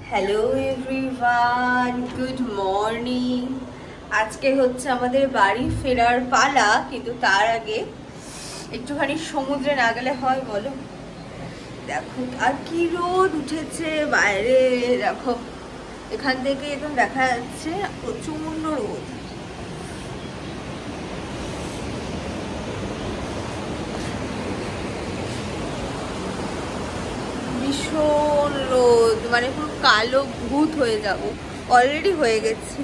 Hello everyone, good morning. আজকে হচ্ছে আমাদের বাড়ি ফেরার পালা, কিন্তু তার আগে একটুখানি সমুদ্রে না গেলে হয় বলো? দেখো আর কি রোদ উঠেছে বাইরে, দেখো এখান থেকে একদম দেখা যাচ্ছে প্রচন্ড রোদ। ভীষণ রোদ, মানে পুরো কালো ভূত হয়ে যাব, অলরেডি হয়ে গেছি।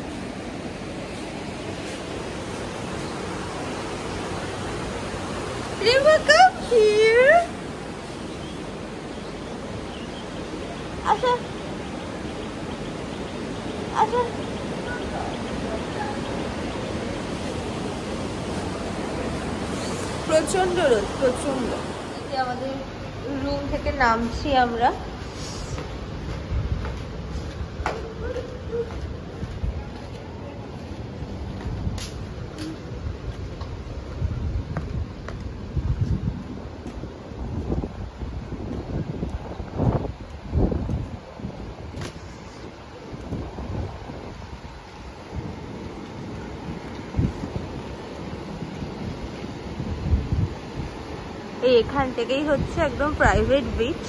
Rima, come here. Asha. Asha. প্রচন্ড রোদ, প্রচন্ড। আমাদের রুম থেকে নামছি আমরা। এখান থেকেই হচ্ছে একদম প্রাইভেট বিচ।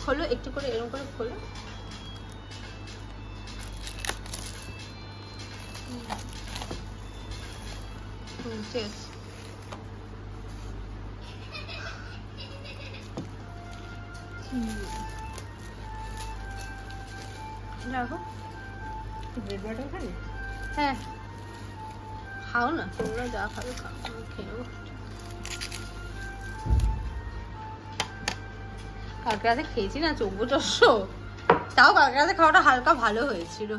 খোলো একটু করে, এরকম করে খোলো। দেখো হ্যাঁ, খাও না, তোমরা যা খাবে খাও, আমি খেয়ে নেবো। কালকে রাতে খেয়েছি না 2400, তাও কালকে রাতে খাওয়াটা হালকা ভালো হয়েছিল।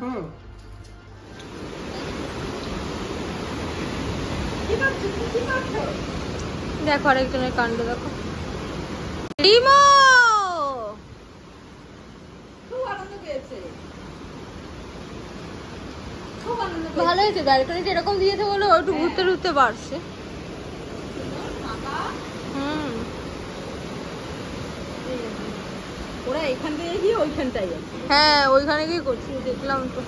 দেখো আরেকজনের কাণ্ড দেখো। রিমো ভালো হয়েছে, ব্যালকনিটা এরকম দিয়েছে বলে একটু ঘুরতে ঘুরতে পারছে। ওরা এখান থেকে গিয়ে ওইখানটাই আছে। হ্যাঁ ওইখানে গিয়ে করছি, দেখলাম তো।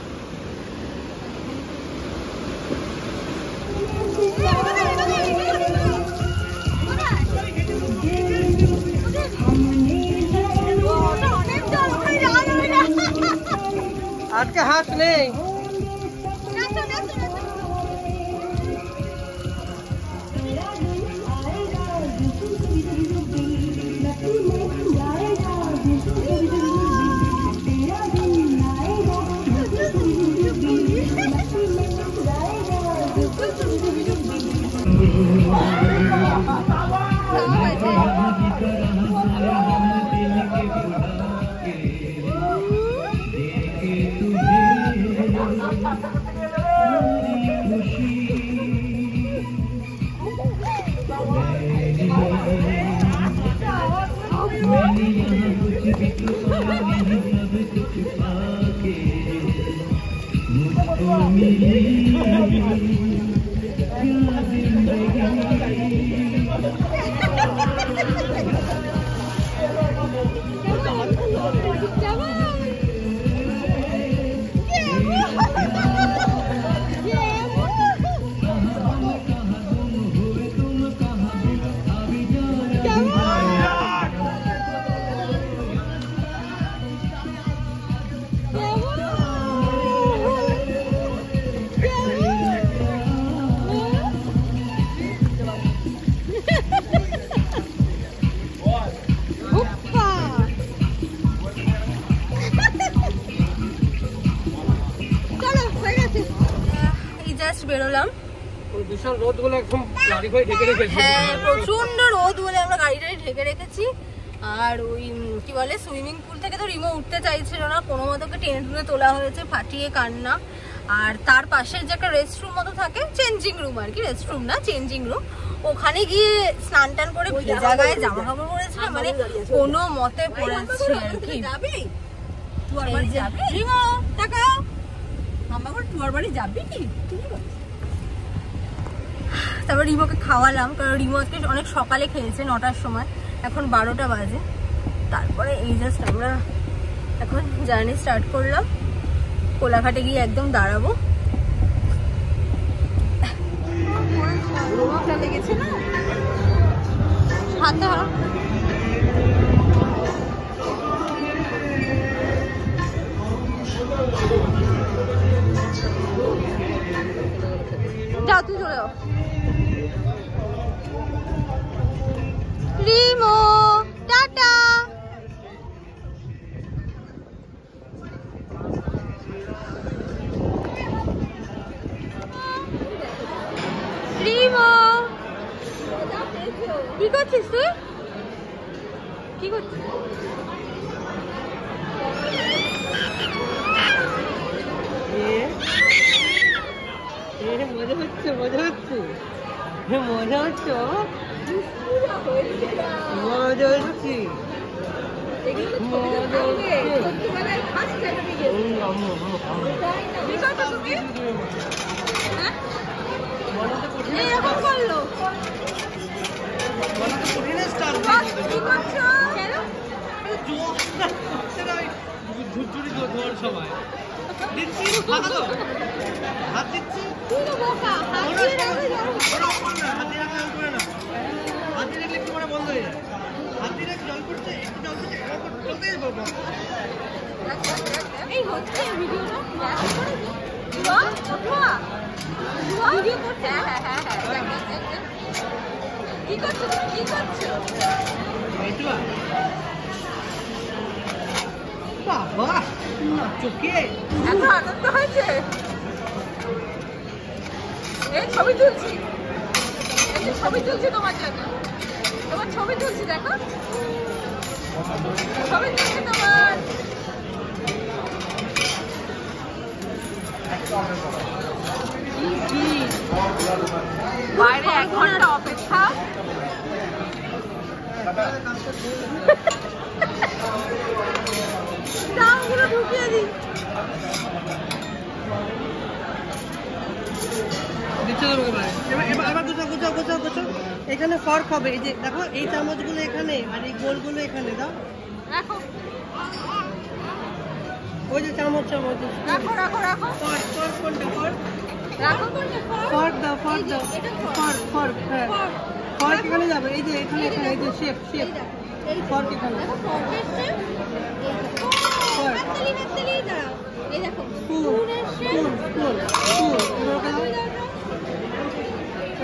আজকে হাত নেই। বেরোলাম, বিশাল রোদ বলে একদম গাড়ি করে ঢেকে রেখেছি। হ্যাঁ প্রচন্ড রোদ বলে আমরা গাড়িটাই ঢেকে রেখেছি। আর ওই কি বলে সুইমিং পুল থেকে তো রিমো উঠতে চাইছিল না, কোনো মতোকে টেনে টুনে তোলা হয়েছে, ফাটিয়ে কান্না। আর তার পাশে যে একটা রেস্টরুম মতো থাকে, চেঞ্জিং রুম আর কি, রেস্টরুম না চেঞ্জিং রুম, ওখানে গিয়ে স্নান টান করে ভেজা গায়ে জামা কাপড় পরেছিলাম, মানে কোনো মতে পড়েছে আর কি। রিমো টাকা টুয়ার বাড়ি যাবি কি? তারপর রিমোকে খাওয়ালাম, কারণ রিমো আজকে অনেক সকালে খেয়েছে, 9টার সময়, এখন 12টা বাজে। তারপরে এই জাস্ট আমরা এখন জার্নি স্টার্ট করলাম, কোলাঘাটে গিয়ে একদম দাঁড়াবো। লেগেছে না হাতে, যাও তুই চলে যাও। রিমো টাটা। রিমো কি করছিস তুই? কি করছিস? মজা হচ্ছে, মজা হচ্ছে, মজা হচ্ছে, মজা হচ্ছে। এরকম করলো ঝুরঝুরি ধোয়ার সময় দিচ্ছি, হাত দিচ্ছি, হাত দিয়ে রাখলে একটু পরে বন্ধ হয়ে যায়। হাত দিয়ে রাখলে জল করছে, একটু জল করছে, চলতে যাবো। এই হচ্ছে ভিডিওটা কি করছো, কি করছো? বাবা চোখে এত আনন্দ হয়েছে। এই ছবি তুলছি, ছবি তুলছি তোমার জন্য, তোমার ছবি তুলছি, দেখো ছবি তুলছি তোমার। বাইরে 1 ঘন্টা অপেক্ষা, দামগুলো ঢুকিয়ে দিই। এবার গোছাও। এখানে ফর্ক হবে, এই যে দেখো এই চামচগুলো এখানে আর এই গোলগুলো এখানে দাও। রাখো ওই যে চামচ রাখো রাখো রাখো কোনটা রাখো ফর্ক দাও, ফর্ক হ্যাঁ, ফর্ক এখানে যাবে, এই যে এখানে এই যে শেপ ফর্ক এখানে,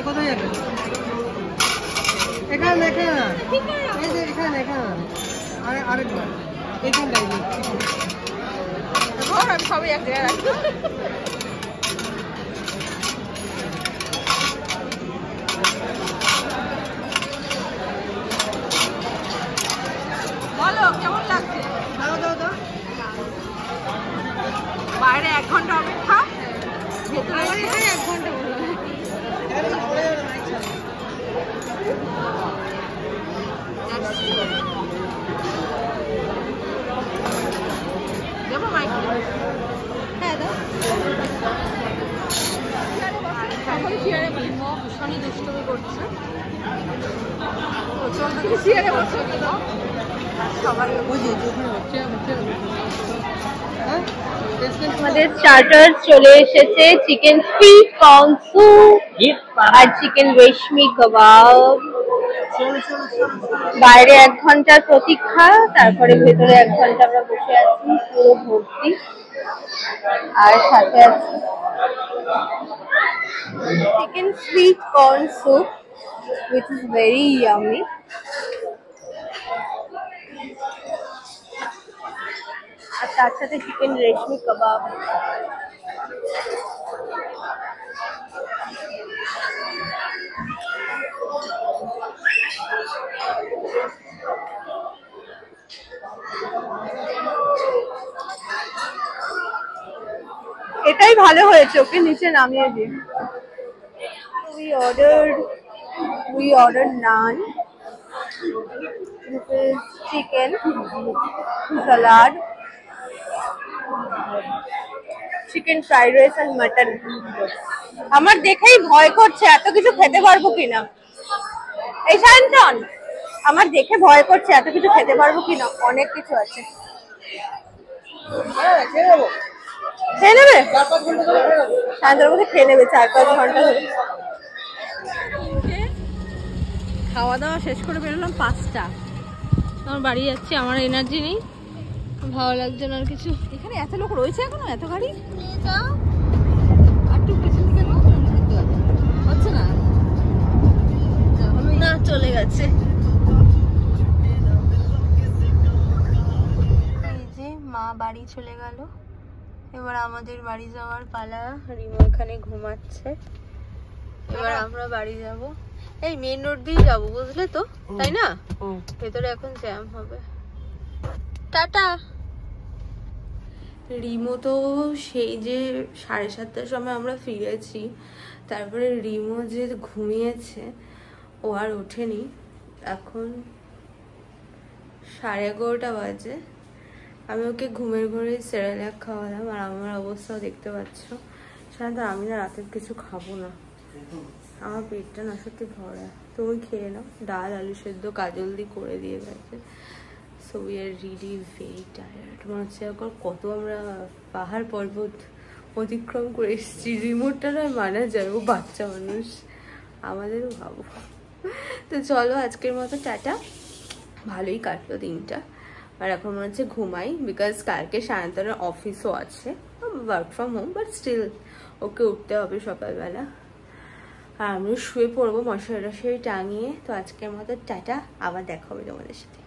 কোথায় যাবে? এখানে এই যে এখানে আরেকবার এইখানটাই আমি সবাই এক জায়গায় রাখি। বলো কেমন লাগছে? দাও বাইরে 1 ঘন্টা অপেক্ষা, ভেতরে 1 ঘন্টা বললাম। হ্যাঁ দাও। ভীষণই দুষ্টুমি করছে, সবাই আমাদের স্টার্টার চলে এসেছে, চিকেন স্ট্রিট কর্ন স্যুপ আর চিকেন রেশমি কাবাব। বাইরে 1 ঘন্টার প্রতীক্ষা, তারপরে ভেতরে 1 ঘন্টা আমরা বসে আছি পুরো ভর্তি। আর সাথে আছে chicken street corn soup which is very yummy. আর তার সাথে চিকেন রেশমি কাবাব। এটাই ভালো হয়েছে, ওকে নিচে নামিয়ে দিই। We ordered naan. This is chicken, salad, chicken fried rice and mutton. আমার দেখেই ভয় করছে এত কিছু খেতে পারবো কিনা। এই শান্তন, আমার দেখে ভয় করছে এত কিছু খেতে পারবো কিনা, অনেক কিছু আছে। খেয়ে নেবে, শান্তর মধ্যে খেয়ে নেবে 4-5 ঘন্টা ধরে। খাওয়া দাওয়া শেষ করে বেরোলাম 5টা। আমার বাড়ি যাচ্ছি, আমার এনার্জি নেই, ভালো লাগছে না আর কিছু। এখানে এত লোক রয়েছে এখনো, এত গাড়ি হচ্ছে না, না চলে গেছে। এই যে মা বাড়ি চলে গেল, এবার আমাদের বাড়ি যাওয়ার পালা। রিমো এখানে ঘুমাচ্ছে, এবার আমরা বাড়ি যাব। এই মেইন রোড দিয়ে যাবো, বুঝলে তো, তাই না? ভেতরে এখন জ্যাম হবে। টাটা। রিমো তো সেই যে 7:30টার সময় আমরা ফিরেছি, তারপরে রিমো যে ঘুমিয়েছে, ও আর ওঠেনি। এখন 11:30 বাজে। আমি ওকে ঘুমের ঘরে সেরেলাক খাওয়ালাম, আর আমার অবস্থাও দেখতে পাচ্ছ। সাধারণত আমি না রাতের কিছু খাবো না, আমার পেটটা না সত্যি ভরা। তুমি খেয়ে নাও, ডাল আলু সেদ্ধ কাজল দিয়ে করে দিয়ে গেছে। So we are really very tired. মনে হচ্ছে এখন কত আমরা পাহাড় পর্বত অতিক্রম করে এসেছি। রিমোটটা নয় মানা যায়, ও বাচ্চা মানুষ, আমাদেরও ভাবো। তো চলো আজকের মতো টাটা। ভালোই কাটলো দিনটা, আর এখন মনে হচ্ছে ঘুমাই, বিকজ কালকে সায়ন্তনের অফিসও আছে, work from home, but still ওকে উঠতে হবে সকালবেলা। আর আমিও শুয়ে পড়বো মশারি টাঙিয়ে। তো আজকের মতো টাটা, আবার দেখা হবে তোমাদের সাথে।